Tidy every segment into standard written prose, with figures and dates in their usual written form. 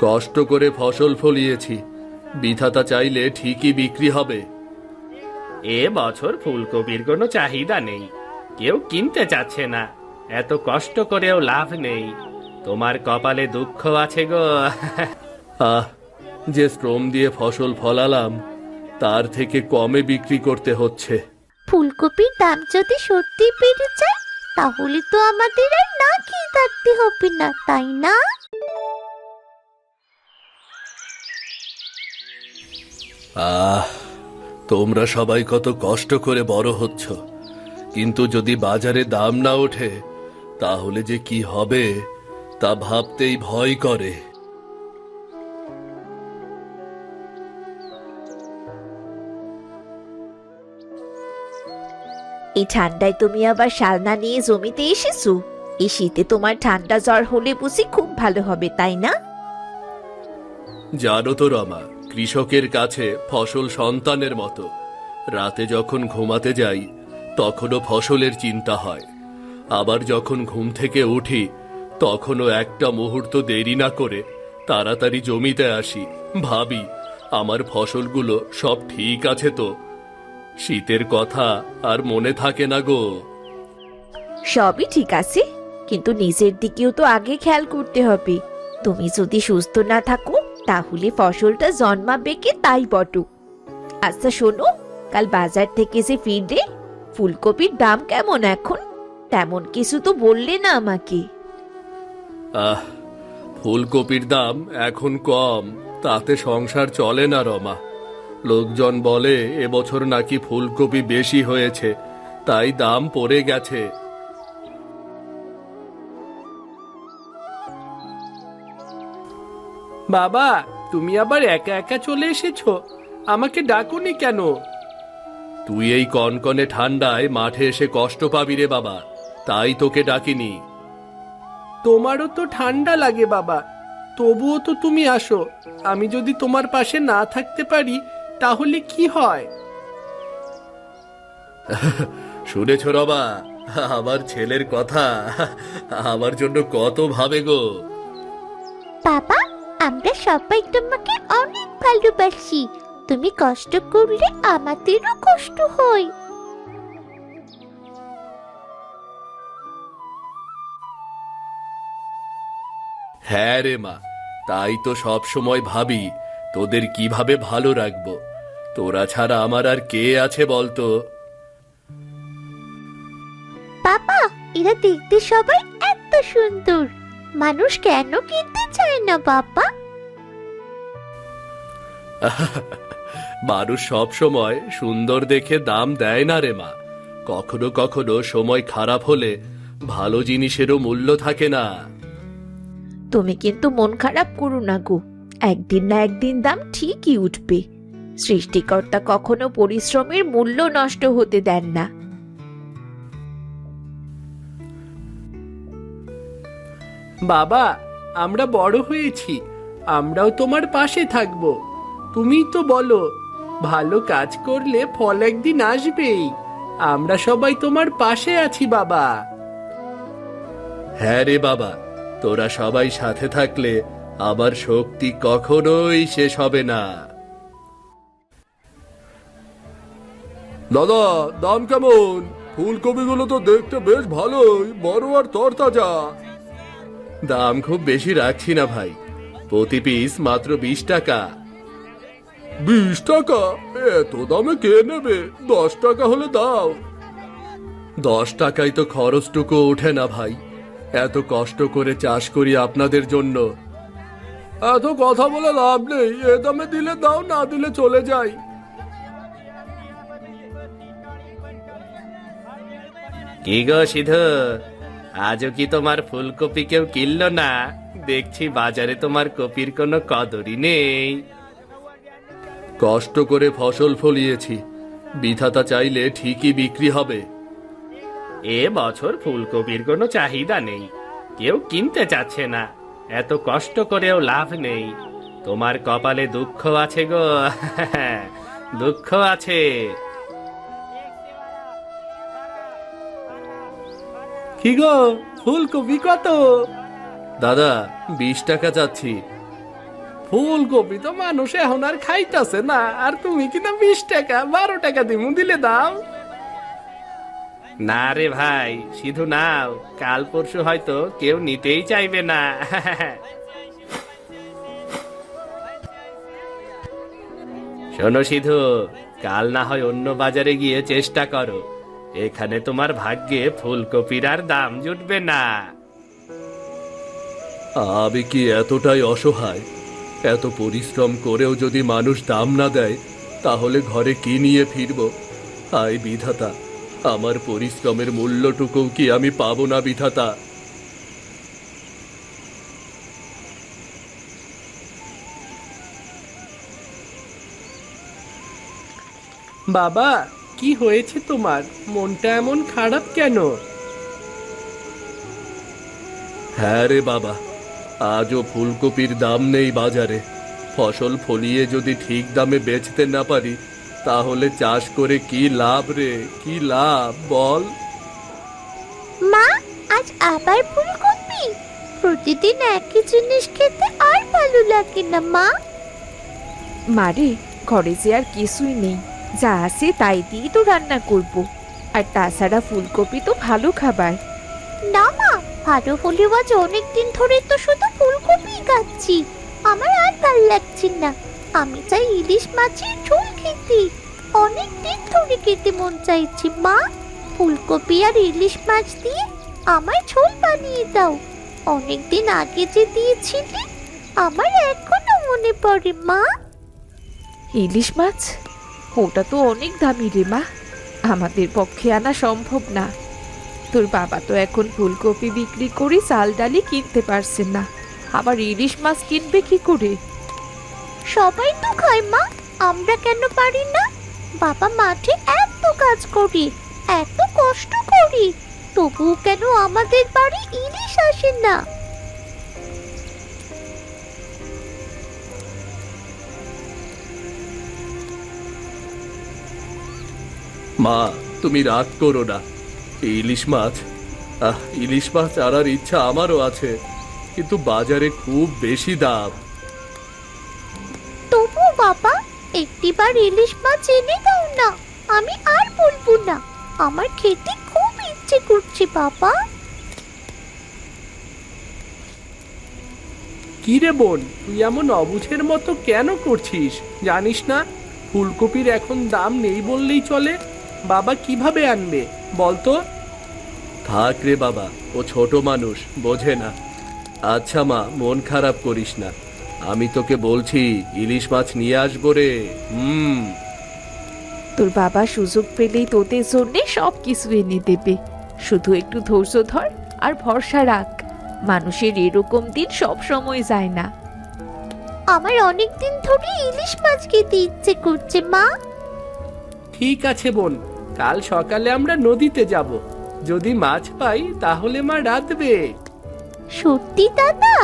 কষ্ট করে ফসল ফলিয়েছি, বিধাতা চাইলে ঠিকই বিক্রি হবে। এ বছর ফুলকপির কোনো চাহিদা নেই, কেউ কিনতে চাচ্ছে না। এত কষ্ট করেও লাভ নেই, তোমার কপালে দুঃখ আছে গো। আহ, যে শ্রম দিয়ে ফসল ফলালাম তার থেকে কমে বিক্রি করতে হচ্ছে। ফুলকপির দাম যদি সত্যি বেড়ে যায় তাহলে তো আমাদের আর না খেয়ে থাকতে হবে না, তাই না? আহ, তোমরা সবাই কত কষ্ট করে বড় হচ্ছ, কিন্তু যদি বাজারে দাম না ওঠে তাহলে যে কি হবে তা ভাবতেই ভয় করে। এই ঠান্ডায় তুমি আবার শালনা নিয়ে জমিতে এসেছো? এই শীতে তোমার ঠান্ডা জ্বর হলে বুঝি খুব ভালো হবে, তাই না? জানো তো রমা, কৃষকের কাছে ফসল সন্তানের মতো। রাতে যখন ঘুমাতে যাই তখনও ফসলের চিন্তা হয়, আবার যখন ঘুম থেকে উঠি তখনও একটা মুহূর্ত দেরি না করে তাড়াতাড়ি জমিতে আসি, ভাবি আমার ফসলগুলো সব ঠিক আছে তো। শীতের কথা আর মনে থাকে না গো। সবই ঠিক আছে, কিন্তু নিজের দিকেও তো আগে খেয়াল করতে হবে। তুমি যদি সুস্থ না থাকো তাহলে ফসলটা জন্মাবে কি তাই বটু। আচ্ছা শোনো, কাল বাজার থেকে যে ফিরলে ফুলকপির দাম কেমন এখন? তেমন কিছু তো বললে না আমাকে। আহ, ফুলকপির দাম এখন কম, তাতে সংসার চলে না রমা। লোকজন বলে এবছর নাকি ফুলকপি বেশি হয়েছে, তাই দাম পড়ে গেছে। বাবা, তুমি আবার একা একা চলে এসেছো, আমাকে ডাকুনি কেন? তুই এই কনকনে ঠান্ডায় মাঠে এসে কষ্ট পাবি রে বাবা, তাই তোকে ডাকিনি। তোমারও তো ঠান্ডা লাগে বাবা, তবুও তো তুমি আসো। আমি যদি তোমার পাশে না থাকতে পারি তাহলে কি হয়? শুনেছ রমা, আমার ছেলের কথা আমার জন্য কত ভাবে গো। বাবা, আমরা সবাই তোমাকে অনেক ভালোবাসি। তুমি কষ্ট করলে আমাদেরও কষ্ট হয়। হ্যাঁ রে মা, তাই তো সব সময় ভাবি তোদের কিভাবে ভালো রাখবো। তোরা ছাড়া আমার আর কে আছে বলতো? বাবা, এরা দেখতে সবাই এত সুন্দর, মানুষ কেন কিনতে চায় না বাবা? মানুষ সব সময় সুন্দর দেখে দাম দেয় না রে মা। কখনো কখনো সময় খারাপ হলে ভালো জিনিসেরও মূল্য থাকে না। তুমি কিন্তু মন খারাপ করো না গো, একদিন না একদিন দাম ঠিকই উঠবে। সৃষ্টিকর্তা কখনো পরিশ্রমের মূল্য নষ্ট হতে দেন না। বাবা, আমরা বড় হয়েছি, আমরাও তোমার পাশে থাকবো। তুমিই তো বলো, ভালো কাজ করলে ফল একদিন আসবেই। আমরা সবাই তোমার পাশে আছি বাবা। হ্যাঁ রে বাবা, তোরা সবাই সাথে থাকলে আমার শক্তি কখনোই শেষ হবে না। দাদা, দাম কেমন? ফুলকপিগুলো তো দেখতে বেশ ভালোই, বড় আর তরতাজা। দাম খুব বেশি রাখছি না ভাই, প্রতি পিস মাত্র 20 টাকা। 20 টাকা? এত দামে কে নেবে? 10 টাকা হলে দাও। 10 টাকায় তো খরচটুকু ওঠে না ভাই, এত কষ্ট করে চাষ করি আপনাদের জন্য। এত কথা বলে লাভ নেই, এ দামে দিলে দাও, না দিলে চলে যাই। কি গো সিধু, আজও কি তোমার ফুলকপি কেউ কিনলো না? দেখছি বাজারে তোমার কপির কোনো কদরই নেই। কষ্ট করে ফসল ফলিয়েছি, বিধাতা চাইলে ঠিকই বিক্রি হবে। এ বছর ফুলকপির কোনো চাহিদা নেই, কেউ কিনতে চাচ্ছে না। এত কষ্ট করেও লাভ নেই, তোমার কপালে দুঃখ আছে গো। দুঃখ আছে। কি গো, ফুলকপি কত? দাদা, 20 টাকা চাচ্ছি। ফুলকপি তো মানুষ এখন আর খাইতেছে না, আর তুমি কিনা 20 টাকা 12 টাকা দিমু, দিলে দাও। না রে ভাই, শুধু নাও, কাল পরশু হয়তো কেউ নিতেই চাইবে না। শোনো সিধু, কাল না হয় অন্য বাজারে গিয়ে চেষ্টা করো, এখানে তোমার ভাগ্যে ফুলকপির আর দাম জুটবে না। আমি কি এতটাই অসহায়? এত পরিশ্রম করেও যদি মানুষ দাম না দেয়, তাহলে ঘরে কি নিয়ে ফিরবো? হায় বিধাতা, আমার পরিশ্রমের মূল্যটুকুও কি আমি পাবো না বিধাতা? বাবা, কি হয়েছে তোমার? মনটা এমন খারাপ কেন? হ্যাঁ রে বাবা, আজও ফুলকপির দাম নেই বাজারে। ফসল ফলিয়ে যদি ঠিক দামে বেচতে না পারি, তাহলে চাষ করে কি লাভ রে, কি লাভ বল? মা, আজ আবার ফুলকপি? প্রতিদিন একই জিনিস খেতে আর ভালো লাগে না মা। মারে, ঘরে যে আর কিছুই নেই, যা আছে তাই দিয়ে তো রান্না করব। আর তাছাড়া ফুলকপি তো ভালো খাবার। না মা, ভালো হলেও আজ অনেকদিন ধরে তো শুধু ফুলকপি খাচ্ছি, আমার আর ভাল লাগছে না। আমি চাই ইলিশ মাছের ঝোল খেতে, অনেক দিন ধরে খেতে মন চাইছে মা। ফুলকপি আর ইলিশ মাছ দিয়ে আমার ঝোল বানিয়ে দাও। অনেকদিন আগে যে দিয়েছিলে, আমার এখনো মনে পড়ে মা। ইলিশ মাছ? ওটা তো অনেক দামি রে মা, আমাদের পক্ষে আনা সম্ভব না। তোর বাবা তো এখন ফুলকপি বিক্রি করে চাল ডালি কিনতে পারছেন না, আবার ইলিশ মাছ কিনবে কি করে? সবাই তো খায় মা, আমরা কেন পারি না? বাবা মাঠে এত কাজ করি, এত কষ্ট করি, তবুও কেন আমাদের বাড়ি ইলিশ আসে না? মা, তুমি রাগ করো না। ইলিশ মাছ, ইলিশ মাছ আনার ইচ্ছা আমারও আছে, কিন্তু বাজারে খুব বেশি দাম। তবু বাবা, একটিবার ইলিশ মাছ এনে দাও না, আমি আর বলবো না। আমার খেতে খুব ইচ্ছে করছে বাবা। কি রে বোন, তুই এমন অবুঝের মতো কেন করছিস? জানিস না ফুলকপির এখন দাম নেই বললেই চলে? বাবা কিভাবে আনবে বলতো? থাক রে বাবা, ও ছোট মানুষ, বোঝে না। আচ্ছা মা, মন খারাপ করিস না, আমি তোকে বলছি ইলিশ মাছ নিয়ে আসবো রে। তোর বাবা সুযোগ পেলেই তোদের জন্যে সব কিছু এনে দেবে, শুধু একটু ধৈর্য ধর আর ভরসা রাখ। মানুষের এরকম দিন সব সময় যায় না। আমার অনেক দিন ধরে ইলিশ মাছ খেতে ইচ্ছে করছে মা। ঠিক আছে বোন, কাল সকালে আমরা নদীতে যাব, যদি মাছ পাই তাহলে মা রাঁধবে। সত্যি দাদা?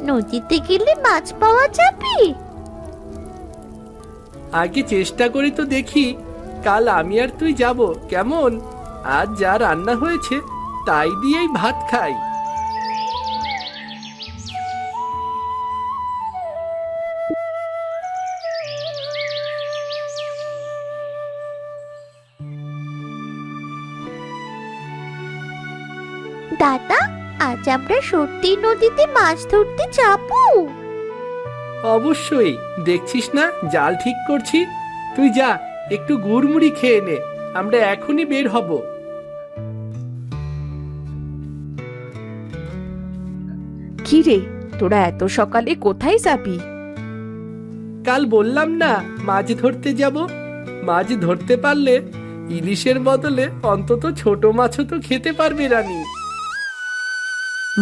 নদীতে গেলে মাছ পাওয়া যাবে? আগে চেষ্টা করে তো দেখি, কাল আমি আর তুই যাব, কেমন? আজ যা রান্না হয়েছে তাই দিয়েই ভাত খাই। দাদা, আজ আমরা সত্যি নদীতে মাছ ধরতে যাবো? অবশ্যই, দেখছিস না জাল ঠিক করছি। তুই যা, একটু গুড়মুড়ি খেয়ে নে, আমরা এখনই বের হব। কি রে, তোরা এত সকালে কোথায় যাবি? কাল বললাম না মাছ ধরতে যাব। মাছ ধরতে পারলে ইলিশের বদলে অন্তত ছোট মাছও তো খেতে পারবে রানী।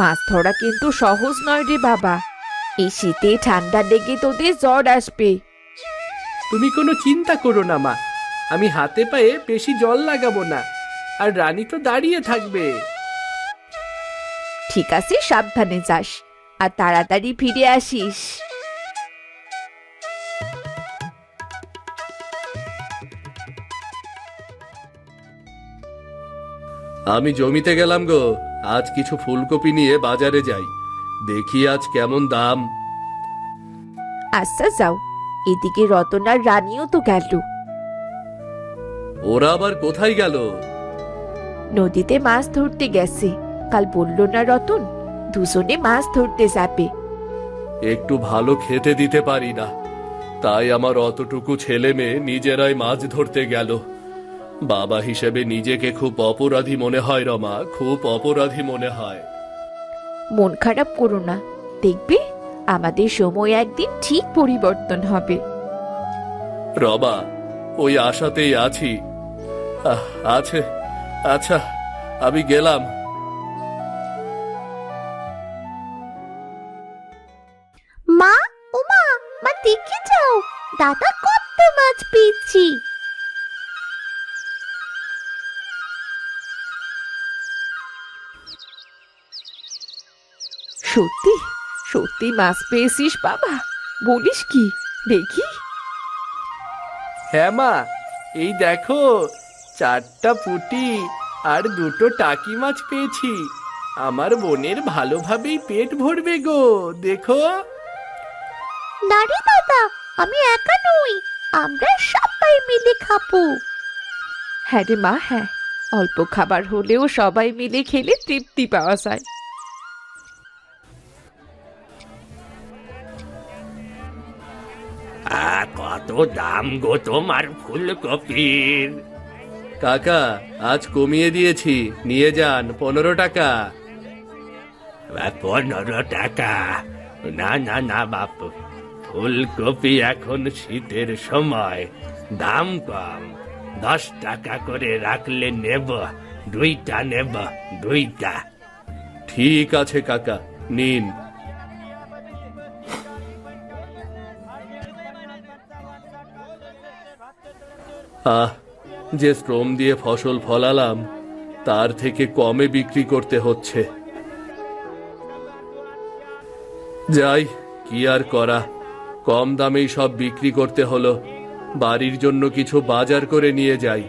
মাছ ধরা কিন্তু সহজ নয় রে বাবা, এই শীতে ঠান্ডা লেগে তোদের জ্বর আসবে। তুমি কোনো চিন্তা করো না মা, আমি হাতে পায়ে বেশি জল লাগাবো না, আর রানী তো দাঁড়িয়ে থাকবে। ঠিক আছে, সাবধানে যাস আর তাড়াতাড়ি ফিরে আসিস। আমি জমিতে গেলাম গো, আজ কিছু ফুলকপি নিয়ে বাজারে যাই, দেখি আজ কেমন দাম। আচ্ছা যাও, এদিকে রতনার রানীও তো গেল। ওরা আবার কোথায় গেল? নদীতে মাছ ধরতে গেছে। কাল বলল না রতন, দুজনে মাছ ধরতে যাবে। একটু ভালো খেতে দিতে পারি না, তাই আমার অতটুকু ছেলে মেয়ে নিজেরাই মাছ ধরতে গেল। বাবা হিসেবে নিজেকে খুব অপরাধী মনে হয় রমা, খুব অপরাধী মনে হয়। মন খারাপ করো না, দেখবে আমাদের সময় একদিন ঠিক পরিবর্তন হবে। রমা, ওই আশাতেই আছি। আছে, আচ্ছা আমি গেলাম। মা, ওমা, মা দেখে যাও, দাদা কত মাছ পেয়েছি। সত্যি সত্যি মাছ পেয়েছিস বাবা? বলিস কি, দেখি। হ্যাঁ মা, এই দেখো 4টা পুঁটি আর 2টো টাকি মাছ পেয়েছি। আমার বোনের ভালোভাবেই পেট ভরবে গো, দেখো। না রে দাদা, আমি একা নই, আমরা সবাই মিলে খাবো। হ্যাঁ রে মা, হ্যাঁ, অল্প খাবার হলেও সবাই মিলে খেলে তৃপ্তি পাওয়া যায়। কত দাম গো তোমার ফুলকপির? কাকা, আজ কমিয়ে দিয়েছি, নিয়ে যান 15 টাকা। 15 টাকা? না না না বাপু, ফুলকপি এখন শীতের সময়, দাম কম। 10 টাকা করে রাখলে নেব, 2টা নেব, 2টা। ঠিক আছে কাকা, নিন। যে শ্রম দিয়ে ফসল ফলালাম তার থেকে কমে বিক্রি করতে হচ্ছে। যাই, কি আর করা, কম দামেই সব বিক্রি করতে হলো। বাড়ির জন্য কিছু বাজার করে নিয়ে যাই।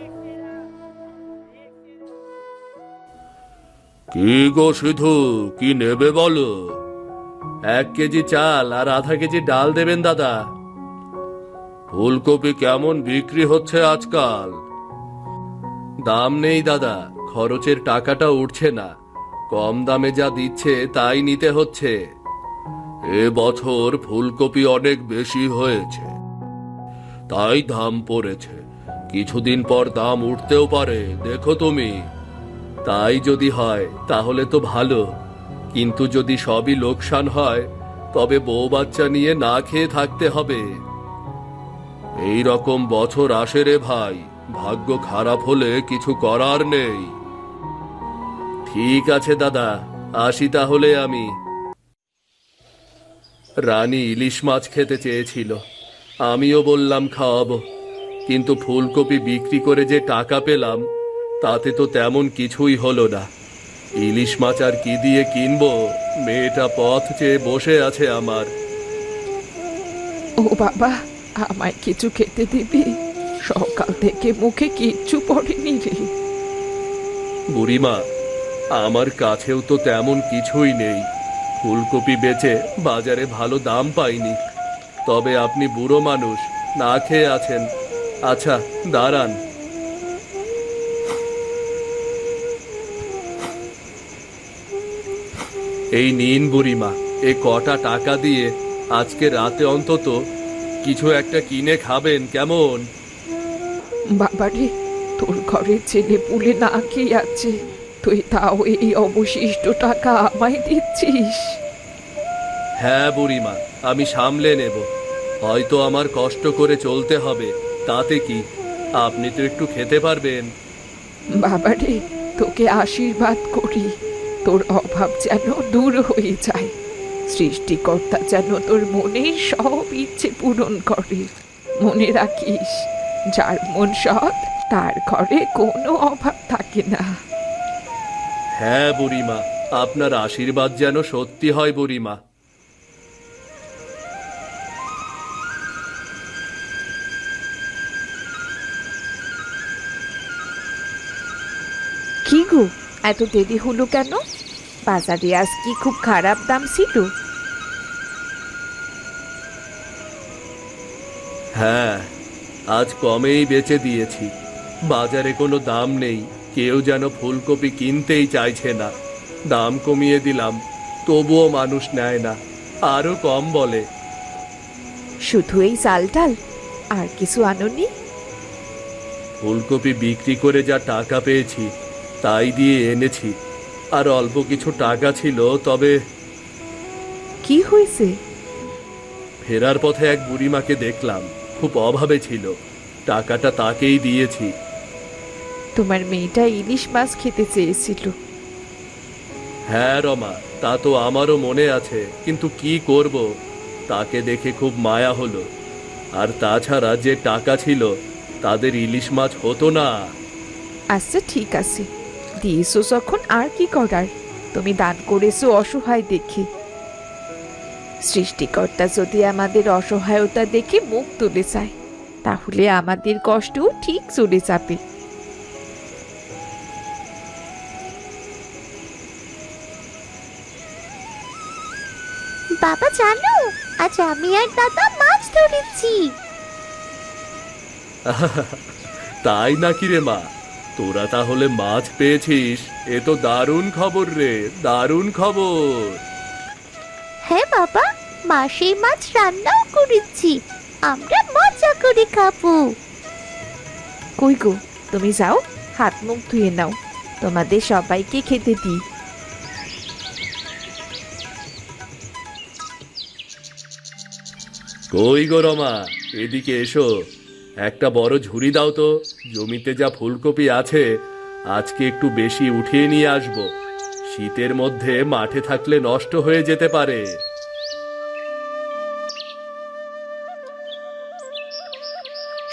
কি গো সিধু, কি নেবে বলো? 1 কেজি চাল আর আধা কেজি ডাল দেবেন দাদা। ফুলকপি কেমন বিক্রি হচ্ছে আজকাল? দাম নেই দাদা, খরচের টাকাটা উঠছে না। কম দামে যা দিচ্ছে তাই নিতে হচ্ছে। এবছর ফুলকপি অনেক বেশি হয়েছে, তাই দাম পড়েছে। কিছুদিন পর দাম উঠতেও পারে, দেখো তুমি। তাই যদি হয় তাহলে তো ভালো, কিন্তু যদি সবই লোকসান হয় তবে বউ বাচ্চা নিয়ে না খেয়ে থাকতে হবে। এই রকম বছর আসে রে ভাই, ভাগ্য খারাপ হলে কিছু করার নেই। ঠিক আছে দাদা, আসি তাহলে আমি। রানী ইলিশ মাছ খেতে চেয়েছিল, আমিও বললাম খাওয়াবো, কিন্তু ফুলকপি বিক্রি করে যে টাকা পেলাম তাতে তো তেমন কিছুই হলো না। ইলিশ মাছ আর কি দিয়ে কিনবো? মেয়েটা পথ চেয়ে বসে আছে আমার। ও বাবা, আমায় কিছু খেতে দিবি? সকাল থেকে মুখে কিচ্ছু পড়েনি রে। বুড়িমা, আমার কাছেও তো তেমন কিছুই নেই। ফুলকপি বেচে বাজারে ভালো দাম পাইনি। তবে আপনি বুড়ো মানুষ, না খেয়ে আছেন। আচ্ছা দাঁড়ান। এই নিন বুড়িমা, এ কটা টাকা দিয়ে আজকে রাতে অন্তত কিছু একটা কিনে খাবেন, কেমন? বাবারে, তোর ঘরের ছেলে পুলে না খেয়ে আছে, তুই তাও এই অবশিষ্ট টাকা আমায় দিচ্ছিস? হ্যাঁ বুড়িমা, আমি সামলে নেব। হয়তো আমার কষ্ট করে চলতে হবে, তাতে কি? আপনি তো একটু খেতে পারবেন। বাবারে, তোকে আশীর্বাদ করি, তোর অভাব যেন দূর হয়ে যায়। সৃষ্টিকর্তা যেন তোর মনের সব ইচ্ছে পূরণ করে। মনে রাখিস, যার মন সৎ তার ঘরে কোনো অভাব থাকে না। হ্যাঁ বুড়িমা, আপনার আশীর্বাদ যেন সত্যি হয় বুড়িমা। কি গো, এত দেরি হলো কেন? বাজারে আজ কি খুব খারাপ দাম ছিল? হ্যাঁ, আজ কমেই বেচে দিয়েছি। বাজারে কোনো দাম নেই, কেউ যেন ফুলকপি কিনতেই চাইছে না। দাম কমিয়ে দিলাম, তবুও মানুষ নেয় না, আরো কম বলে। শুধু এই চাল ডাল, আর কিছু আনোনি? ফুলকপি বিক্রি করে যা টাকা পেয়েছি তাই দিয়ে এনেছি। আর অল্প কিছু টাকা ছিল, তবে কি হয়েছে? ফেরার পথে এক বুড়িমাকে দেখলাম, খুব অভাবে ছিল, টাকাটা তাকেই দিয়েছি। তোমার মেয়েটা ইলিশ মাছ খেতে চেয়েছিল। হ্যাঁ রমা, তা তো আমারও মনে আছে, কিন্তু কি করব, তাকে দেখে খুব মায়া হলো। আর তাছাড়া যে টাকা ছিল তাদের ইলিশ মাছ হতো না। আচ্ছা ঠিক আছে, দিয়েছো যখন আর কি করার, তুমি দান করেছো অসহায় দেখে। সৃষ্টিকর্তা যদি আমাদের অসহায়তা দেখে মুখ তুলে চায়, তাহলে আমাদের কষ্টও ঠিক চলে যাবে। বাবা জানো, আজ আমি আর দাদা মাছ ধরেছি। তাই নাকি রে মা, তোরা তাহলে মাছ পেয়েছিস? এ তো দারুণ খবর রে, দারুণ খবর। হ্যাঁ বাবা, মা সেই মাছ রান্নাও করেছি, আমরা মজা করে খাবো। কই গো, তুমি যাও, হাত মুখ ধুয়ে নাও, তোমাদের সবাইকে খেতে দিই। কই গো রমা, এদিকে এসো, একটা বড় ঝুড়ি দাও তো। জমিতে যা ফুলকপি আছে আজকে একটু বেশি উঠিয়ে নিয়ে আসবো। শীতের মধ্যে মাঠে থাকলে নষ্ট হয়ে যেতে পারে।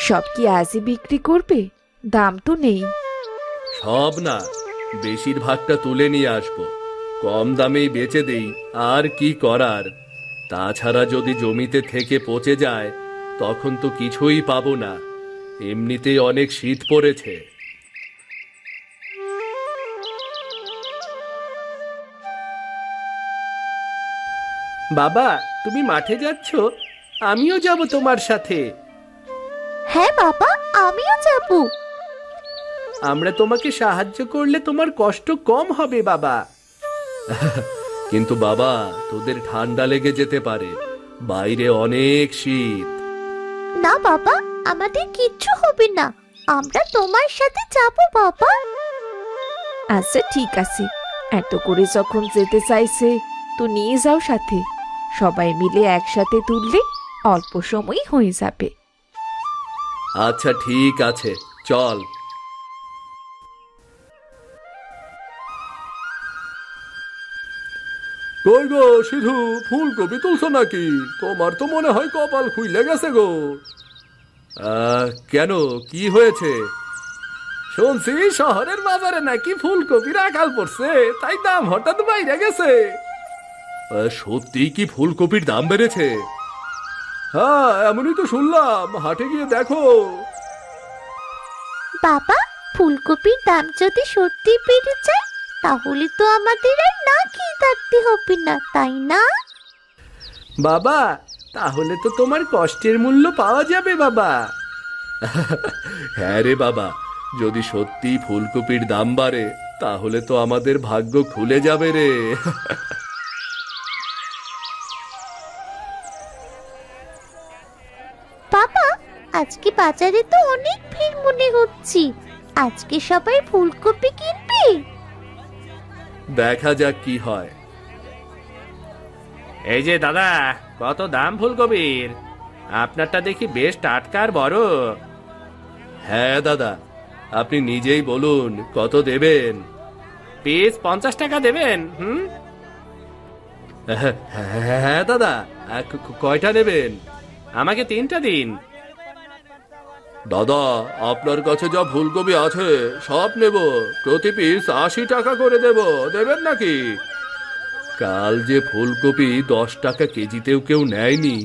সব কি আজই বিক্রি করবে? দাম তো নেই। সব না, বেশিরভাগটা তুলে নিয়ে আসবো, কম দামেই বেচে দেই, আর কি করার। তাছাড়া যদি জমিতে থেকে পচে যায় তখন তো কিছুই পাবো না। এমনিতেই অনেক শীত পড়েছে। বাবা, তুমি মাঠে যাচ্ছ? আমিও যাব তোমার সাথে। হ্যাঁ বাবা, আমিও যাবো। আমরা তোমাকে সাহায্য করলে তোমার কষ্ট কম হবে বাবা। কিন্তু বাবা, তোদের ঠান্ডা লেগে যেতে পারে, বাইরে অনেক শীত। না বাবা, আমাদের কিচ্ছু হবে না, আমরা তোমার সাথে যাবো বাবা। আচ্ছা ঠিক আছে, এত করে যখন যেতে চাইছে তো নিয়ে যাও সাথে। সবাই মিলে একসাথে তুললে অল্প সময় হয়ে যাবে। আচ্ছা ঠিক আছে, চল। কই গো সিধু, ফুলকপি তুলছো নাকি? তোমার তো মনে হয় কপাল খুইলে গেছে গো। কেন, কি হয়েছে? শুনছি শহরের বাজারে নাকি ফুলকপির আকাল পড়ছে, তাই দাম হঠাৎ বাইরে গেছে। সত্যি কি ফুলকপির দাম বেড়েছে? হ্যাঁ, এমনই তো শুনলাম, হাটে গিয়ে দেখো। বাবা, ফুলকপির দাম যদি সত্যি বেড়ে যায় তাহলে তো আমাদের আর না খেয়ে থাকতে হবে না, তাই না? বাবা, তাহলে তো তোমার কষ্টের মূল্য পাওয়া যাবে বাবা। হ্যাঁ রে বাবা, যদি সত্যি ফুলকপির দাম বাড়ে তাহলে তো আমাদের ভাগ্য খুলে যাবে রে। বাবা, আজকে বাজারে তো অনেক ভিড় মনে হচ্ছে, আজকে সবাই ফুলকপি কিনবে। দেখা যাক কি হয়। এই যে দাদা, কত দাম ফুলকপির? আপনারটা দেখি বেশ টাটকা আর বড়। হ্যাঁ দাদা, আপনি নিজেই বলুন কত দেবেন। পিস 50 টাকা দেবেন? হ্যাঁ দাদা, কয়টা নেবেন? আমাকে 3টা দিন। দাদা, আপনার কাছে যা ফুলকপি আছে সব নেব, প্রতি পিস 80 টাকা করে দেবেন নাকি? কাল যে ফুলকপি 10 টাকা কেজিতেও কেউ নেয়নি,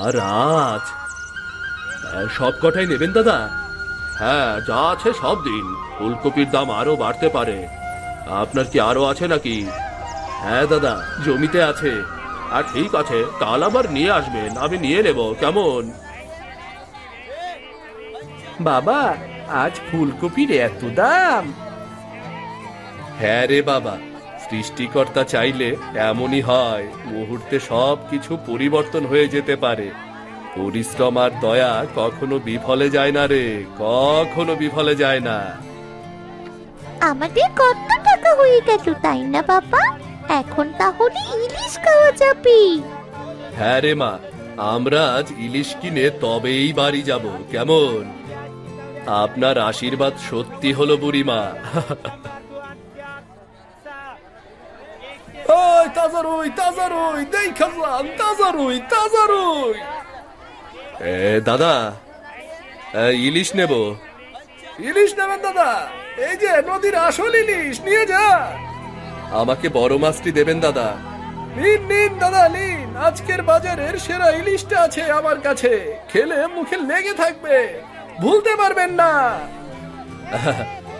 আর আজ সব কটাই নেবেন দাদা? হ্যাঁ, যা আছে সব দিন, ফুলকপির দাম আরো বাড়তে পারে। আপনার কি আরো আছে নাকি? হ্যাঁ দাদা, জমিতে আছে। আর ঠিক আছে, কাল আবার নিয়ে আসবেন, আমি নিয়ে নেব, কেমন? বাবা, আজ ফুলকপির এত দাম! হ্যাঁ রে বাবা, সৃষ্টিকর্তা চাইলে এমনই হয়, মুহূর্তে সব কিছু পরিবর্তন হয়ে যেতে পারে। পরিশ্রম আর দয়া কখনো বিফলে যায় না রে, কখনো বিফলে যায় না। আমাদের কত টাকা হয়ে গেল তাই না বাবা? এখন তাহলে ইলিশ খাওয়া যাবে। হ্যাঁ রে মা, আমরা আজ ইলিশ কিনে তবেই বাড়ি যাব, কেমন? আপনার আশীর্বাদ সত্যি হলো বুড়িমা। ওই তাজা রুই, তাজা রুই, দেখা যান, তাজা রুই, তাজা রুই। দাদা, ইলিশ নেব। ইলিশ নেবেন দাদা? এই যে নদীর আসল ইলিশ, নিয়ে যা। আমাকে বড় মাছটি দেবেন দাদা। নিন নিন দাদা নিন, আজকের বাজারের সেরা ইলিশটা আছে আমার কাছে, খেলে মুখে লেগে থাকবে, ভুলতে পারবেন না।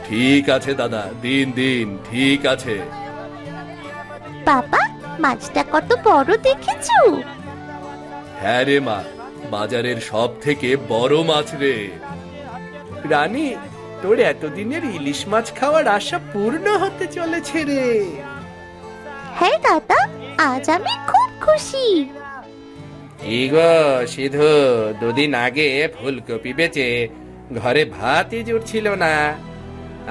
ঠিক আছে দাদা, দিন দিন, ঠিক আছে। বাবা, মাছটা কত বড় দেখেছো? হ্যাঁ রে মা, বাজারের সব থেকে বড় মাছ রে। রানী, তোর এতদিনের ইলিশ মাছ খাওয়ার আশা পূর্ণ হতে চলেছে রে। হ্যাঁ দাদা, আজ আমি খুব খুশি। কি গো সিধু, দুদিন আগে ফুলকপি বেচে ঘরে ভাতই জুটছিল না,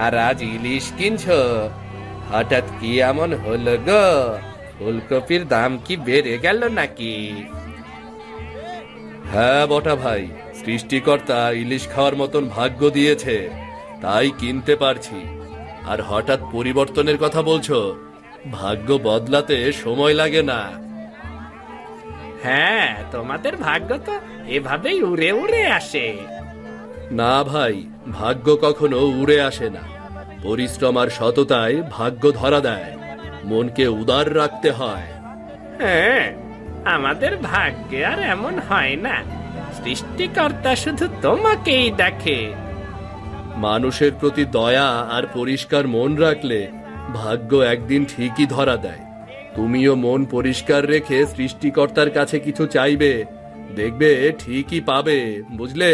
আর আজ ইলিশ কিনছো? হঠাৎ কি এমন হলো গো? ফুলকপির দাম কি বেড়ে গেল নাকি? হ্যাঁ বটা ভাই, সৃষ্টিকর্তা ইলিশ খাওয়ার মতন ভাগ্য দিয়েছে, তাই কিনতে পারছি। আর হঠাৎ পরিবর্তনের কথা বলছো, ভাগ্য বদলাতে সময় লাগে না। হ্যাঁ, তোমাদের ভাগ্য তো এভাবেই উড়ে উড়ে আসে। না ভাই, ভাগ্য কখনো উড়ে আসে না, পরিশ্রম আর সততায় ভাগ্য ধরা দেয়। মনকে উদার রাখতে হয়। হ্যাঁ, আমাদের ভাগ্যে আর এমন হয় না, সৃষ্টিকর্তা শুধু তোমাকেই দেখে। মানুষের প্রতি দয়া আর পরিষ্কার মন রাখলে ভাগ্য একদিন ঠিকই ধরা দেয়। তুমিও মন পরিষ্কার রেখে সৃষ্টিকর্তার কাছে কিছু চাইবে, দেখবে ঠিকই পাবে, বুঝলে?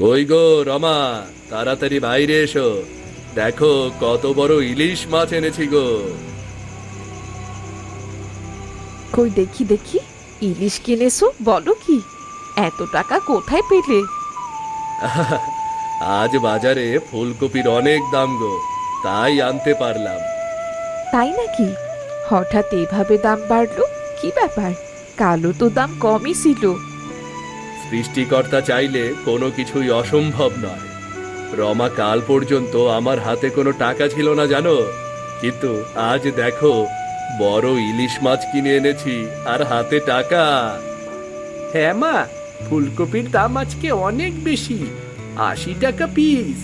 কই গো রমা, তাড়াতাড়ি বাইরে এসো, দেখো কত বড় ইলিশ মাছ এনেছি গো। কই দেখি দেখি, ইলিশ কিনেছো? বলো কি, এত টাকা কোথায় পেলে? আজ বাজারে ফুলকপির অনেক দাম গো, তাই আনতে পারলাম। তাই নাকি? হঠাৎ এভাবে দাম বাড়লো, কি ব্যাপার? কালো তো দাম কমই ছিল। সৃষ্টিকর্তা চাইলে কোনো কিছুই অসম্ভব নয়। রমা, কাল পর্যন্ত আমার হাতে কোনো টাকা ছিল না জানো, কিন্তু আজ দেখো বড় ইলিশ মাছ কিনে এনেছি আর হাতে টাকা। হ্যাঁ মা, ফুলকপির দাম আজকে অনেক বেশি, 80 টাকা পিস।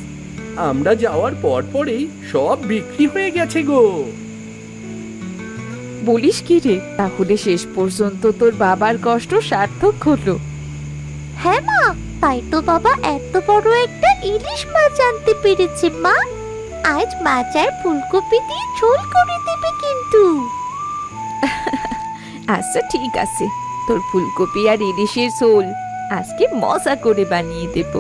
আমরা যাওয়ার পরেই সব বিক্রি হয়ে গেছে গো। বলিস কি রে, তাহলে শেষ পর্যন্ত তোর বাবার কষ্ট সার্থক হলো। হ্যাঁ মা, তাই তো বাবা এত বড় একটা ইলিশ মাছ আনতে পেরেছে। মা, আজ মাছ আর ফুলকপি দিয়ে ঝোল করে দেবে কিন্তু। আচ্ছা ঠিক আছে, তোর ফুলকপি আর ইলিশের ঝোল আজকে মজা করে বানিয়ে দেব।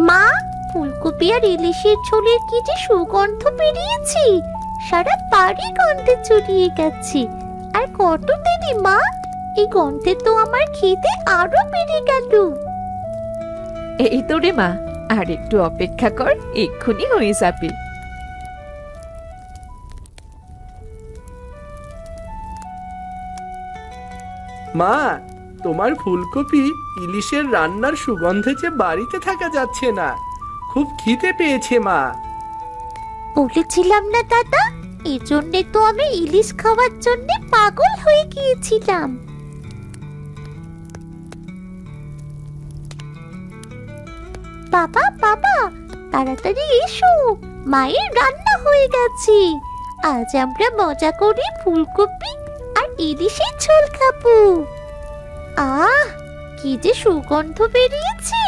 মা, ফুলকপি আর ইলিশের ঝোলের কি যে সুগন্ধ বেরিয়েছে, সারা বাড়ি গন্ধে ছড়িয়ে গেছে। আর কত দেরি মা, এই গন্ধে তো আমার খিদে আরো বেড়ে গেল। এই তো রে মা, আর একটু অপেক্ষা কর, এক্ষুনি হয়ে যাবে। মা, তোমার ফুলকপি ইলিশের রান্নার সুগন্ধে যে বাড়িতে থাকা যাচ্ছে না, খুব খিদে পেয়েছে মা। বলেছিলাম না দাদা, এজন্যে তো আমি ইলিশ খাওয়ার জন্য পাগল হয়ে গিয়েছিলাম। বাবা বাবা, তাড়াতাড়ি এসো, মায়ের রান্না হয়ে গেছে। আজ আমরা মজা করে ফুলকপি আর ইলিশের ঝোল খাবো। আহ, কি যে সুগন্ধ বেরিয়েছে,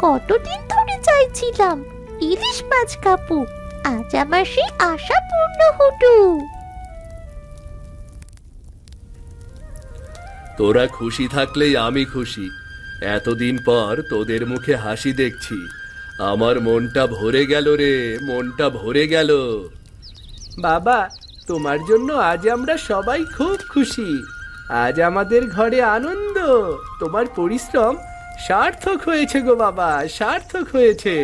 কতদিন ধরে চাইছিলাম ইলিশ মাছ খাবো। আজ আমার সেই আশা পূর্ণ হলো। তোরা খুশি থাকলেই আমি খুশি। এতদিন পর তোদের মুখে হাসি দেখছি, আমার মনটা ভরে গেল রে, মনটা ভরে গেল। বাবা, তোমার জন্য আজ আমরা সবাই খুব খুশি। আজ আমাদের ঘরে আনন্দ। তোমার পরিশ্রম সার্থক হয়েছে গো বাবা, সার্থক হয়েছে।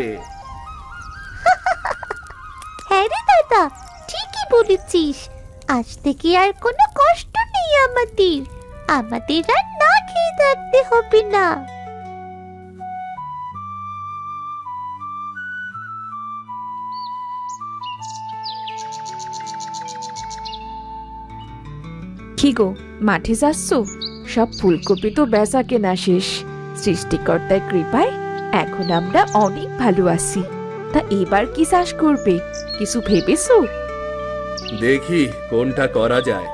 হ্যাঁ রে দাদা, ঠিকই বলেছিস। আজ থেকে আর কোনো কষ্ট নেই আমাদের। আমাদের আর না খেয়ে থাকতে হবে না। কি গো, মাঠে যাচ্ছ? সব ফুলকপি তো বেচা কেনা শেষ। সৃষ্টিকর্তার কৃপায় এখন আমরা অনেক ভালো আছি। তা এবার কি চাষ করবে, কিছু ভেবেছো? দেখি কোনটা করা যায়।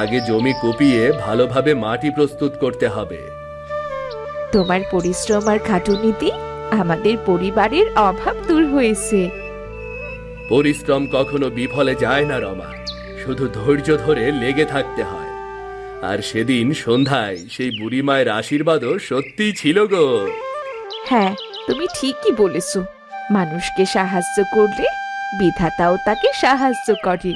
আগে জমি কুপিয়ে ভালোভাবে মাটি প্রস্তুত করতে হবে। তোমার পরিশ্রম আর খাটুনিতে আমাদের পরিবারের অভাব দূর হয়েছে। পরিশ্রম কখনো বিফলে যায় না রমা, শুধু ধৈর্য ধরে লেগে থাকতে হয়। আর সেদিন সন্ধ্যায় সেই বুড়ি মায়ের আশীর্বাদও সত্যিই ছিল গো। হ্যাঁ, তুমি ঠিকই বলেছো। মানুষকে সাহায্য করলে বিধাতাও তাকে সাহায্য করে।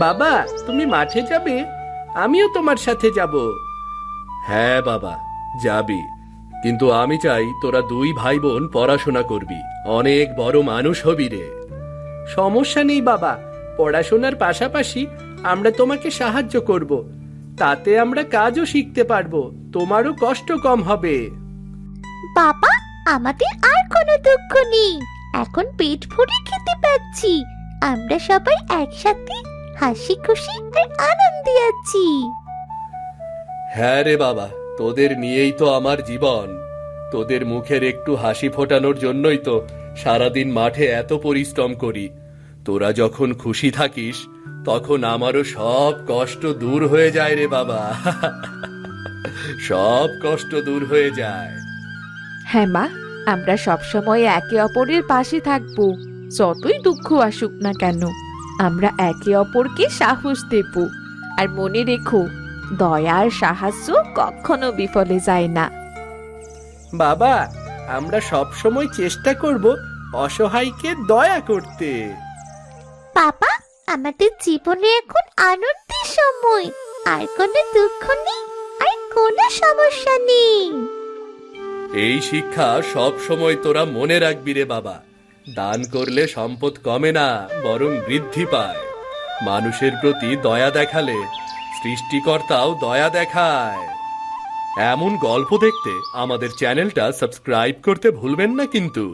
বাবা, তুমি মাঠে যাবে? আমিও তোমার সাথে যাব। হ্যাঁ বাবা, যাবি, কিন্তু আমি চাই তোরা দুই ভাই বোন পড়াশোনা করবি, অনেক বড় মানুষ হবি রে। সমস্যা নেই বাবা, পড়াশোনার পাশাপাশি আমরা তোমাকে সাহায্য করব। তাতে আমরা কাজও শিখতে পারবো, তোমারও কষ্ট কম হবে। বাবা, আমাদের আর কোনো দুঃখ নেই। এখন পেট ভরে খেতে পাচ্ছি। আমরা সবাই একসাথে হাসি খুশি আর আনন্দে আছি। হ্যাঁ রে বাবা, তোদের নিয়েই তো আমার জীবন। তোদের মুখের একটু হাসি ফোটানোর জন্যই তো সারাদিন মাঠে এত পরিশ্রম করি। তোরা যখন খুশি থাকিস তখন আমারও সব কষ্ট দূর হয়ে যায় রে বাবা। সব কষ্ট দূর হয়ে যায়। হ্যাঁ মা, আমরা সবসময় একে অপরের পাশে থাকবো। যতই দুঃখ আসুক না কেন, আমরা একে অপরকে সাহস দেব। আর মনে রেখো, দয়া আর সাহায্য কখনো বিফলে যায় না। বাবা, আমরা সব সময় চেষ্টা করব অসহায়কে দয়া করতে। বাবা, আমাদের জীবনে এখন আনন্দের সময়। আর কোনো দুঃখ নেই, আর কোনো সমস্যা নেই। এই শিক্ষা সব সময় তোরা মনে রাখবি রে বাবা। দান করলে সম্পদ কমে না, বরং বৃদ্ধি পায়। মানুষের প্রতি দয়া দেখালে সৃষ্টিকর্তাও দয়া দেখায়। এমন গল্প দেখতে আমাদের চ্যানেলটা সাবস্ক্রাইব করতে ভুলবেন না কিন্তু।